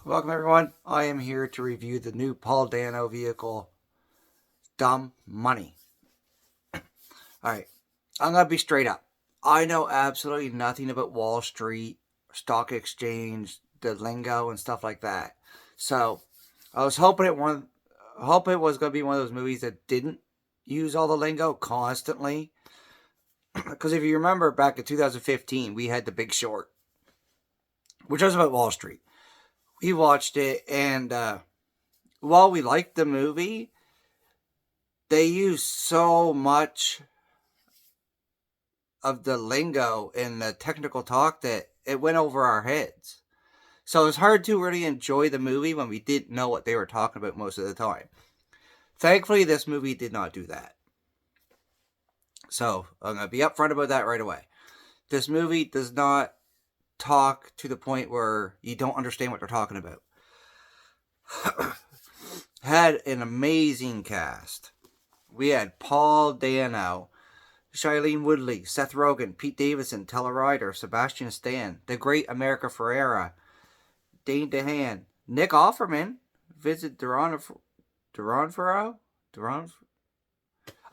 Welcome everyone. I am here to review the new Paul Dano vehicle, Dumb Money. Alright, I'm going to be straight up. I know absolutely nothing about Wall Street, stock exchange, the lingo, and stuff like that. So, I was hoping it was going to be one of those movies that didn't use all the lingo constantly. Because if you remember back in 2015, we had The Big Short, which was about Wall Street. We watched it, and while we liked the movie, they used so much of the lingo and the technical talk that it went over our heads. So it was hard to really enjoy the movie when we didn't know what they were talking about most of the time. Thankfully, this movie did not do that. So I'm going to be upfront about that right away. This movie does not talk to the point where you don't understand what they're talking about. Had an amazing cast. We had Paul Dano, Shailene Woodley, Seth Rogen, Pete Davidson, Taylor Ryder, Sebastian Stan, the great America Ferrera, Dane DeHaan, Nick Offerman, Vincent D'Onofrio.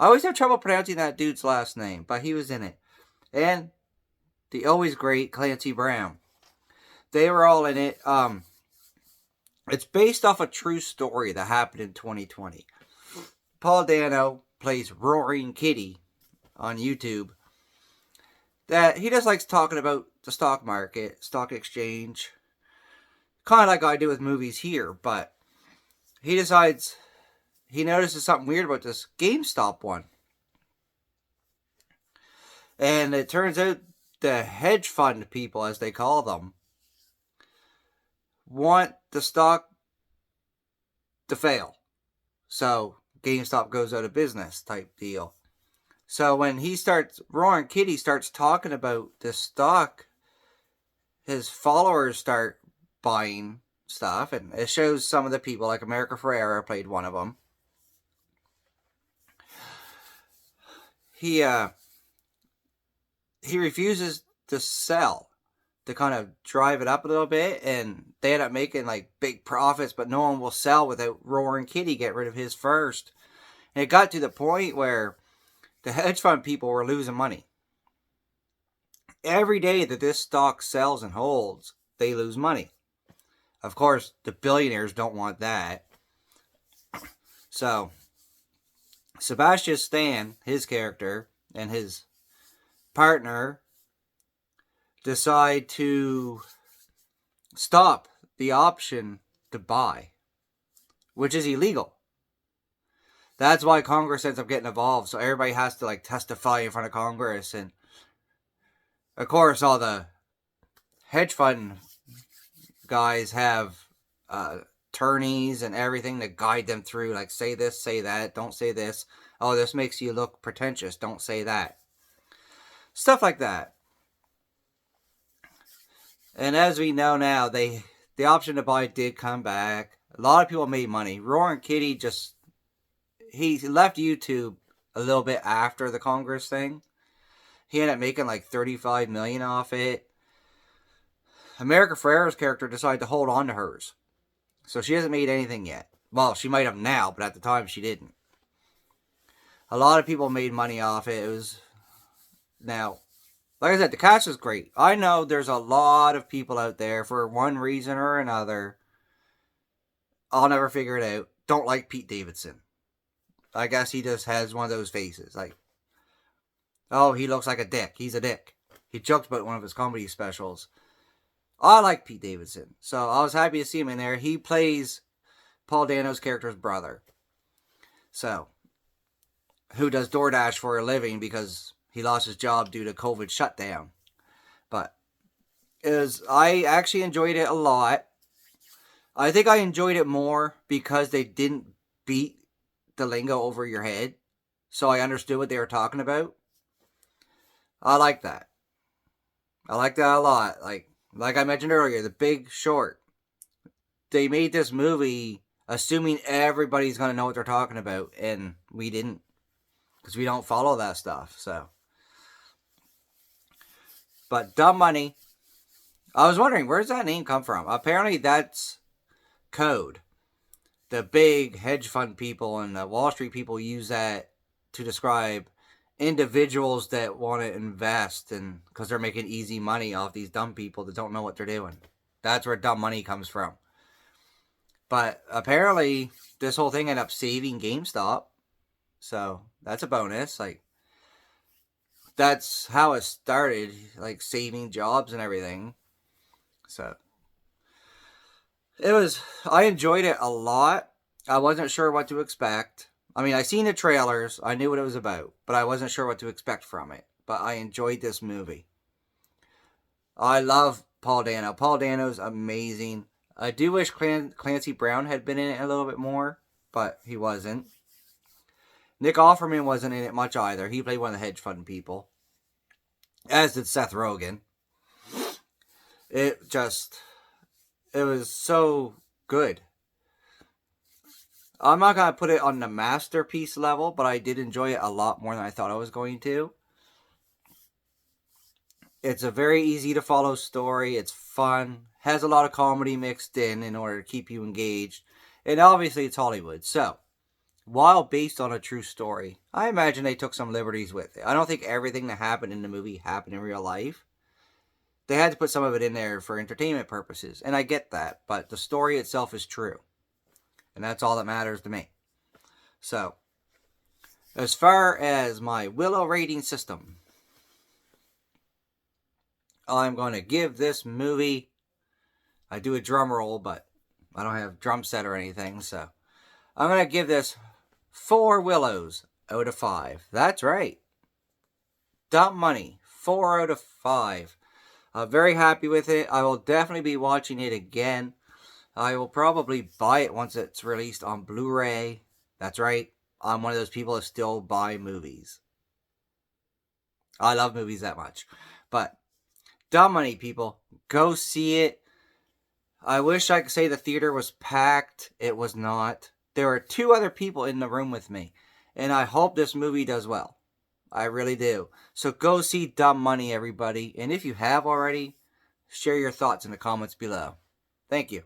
I always have trouble pronouncing that dude's last name, but he was in it. And the always great Clancy Brown. They were all in it. It's based off a true story that happened in 2020. Paul Dano plays Roaring Kitty on YouTube. That he just likes talking about the stock market, stock exchange, kind of like I do with movies here. But he decides he notices something weird about this GameStop one, and it turns out the hedge fund people, as they call them, want the stock to fail. So GameStop goes out of business type deal. So when Roaring Kitty starts talking about this stock, his followers start buying stuff, and it shows some of the people, like America Ferrera played one of them. He refuses to sell, to kind of drive it up a little bit, and they end up making like big profits, but no one will sell without Roaring Kitty get rid of his first. And it got to the point where the hedge fund people were losing money. Every day that this stock sells and holds, they lose money. Of course, the billionaires don't want that. So Sebastian Stan, his character, and his partner decide to stop the option to buy, which is illegal. That's why Congress ends up getting involved, so everybody has to like testify in front of Congress, and of course all the hedge fund guys have attorneys and everything to guide them through, like say this, say that, don't say this, oh this makes you look pretentious, don't say that, stuff like that. And as we know now, the option to buy did come back. A lot of people made money. Roaring Kitty he left YouTube a little bit after the Congress thing. He ended up making like $35 million off it. America Ferrera's character decided to hold on to hers, so she hasn't made anything yet. Well, she might have now, but at the time she didn't. A lot of people made money off it. It was now, like I said, the cast is great. I know there's a lot of people out there, for one reason or another, I'll never figure it out, don't like Pete Davidson. I guess he just has one of those faces. Like, oh, he looks like a dick. He's a dick. He joked about one of his comedy specials. I like Pete Davidson, so I was happy to see him in there. He plays Paul Dano's character's brother, so who does DoorDash for a living because he lost his job due to COVID shutdown. But I actually enjoyed it a lot. I think I enjoyed it more because they didn't beat the lingo over your head, so I understood what they were talking about. I like that. I like that a lot. Like I mentioned earlier, The Big Short. They made this movie assuming everybody's going to know what they're talking about, and we didn't, because we don't follow that stuff. So, but Dumb Money, I was wondering, where does that name come from? Apparently that's code. The big hedge fund people and the Wall Street people use that to describe individuals that want to invest, and because they're making easy money off these dumb people that don't know what they're doing. That's where dumb money comes from. But apparently, this whole thing ended up saving GameStop. So that's a bonus. Like, that's how it started, like saving jobs and everything. So I enjoyed it a lot. I wasn't sure what to expect. I mean, I seen the trailers. I knew what it was about, but I wasn't sure what to expect from it. But I enjoyed this movie. I love Paul Dano. Paul Dano's amazing. I do wish Clancy Brown had been in it a little bit more, but he wasn't. Nick Offerman wasn't in it much either. He played one of the hedge fund people. As did Seth Rogen. It was so good. I'm not going to put it on the masterpiece level, but I did enjoy it a lot more than I thought I was going to. It's a very easy to follow story. It's fun. Has a lot of comedy mixed in order to keep you engaged. And obviously it's Hollywood. So, while based on a true story, I imagine they took some liberties with it. I don't think everything that happened in the movie happened in real life. They had to put some of it in there for entertainment purposes. And I get that. But the story itself is true. And that's all that matters to me. So, as far as my Willow rating system, I'm going to give this movie, I do a drum roll, but I don't have drum set or anything, so I'm going to give this 4 Willows out of 5. That's right. Dumb money. 4 out of 5. I'm very happy with it. I will definitely be watching it again. I will probably buy it once it's released on Blu-ray. That's right. I'm one of those people that still buy movies. I love movies that much. But, dumb money, people. Go see it. I wish I could say the theater was packed. It was not. There were 2 other people in the room with me. And I hope this movie does well. I really do. So go see Dumb Money, everybody. And if you have already, share your thoughts in the comments below. Thank you.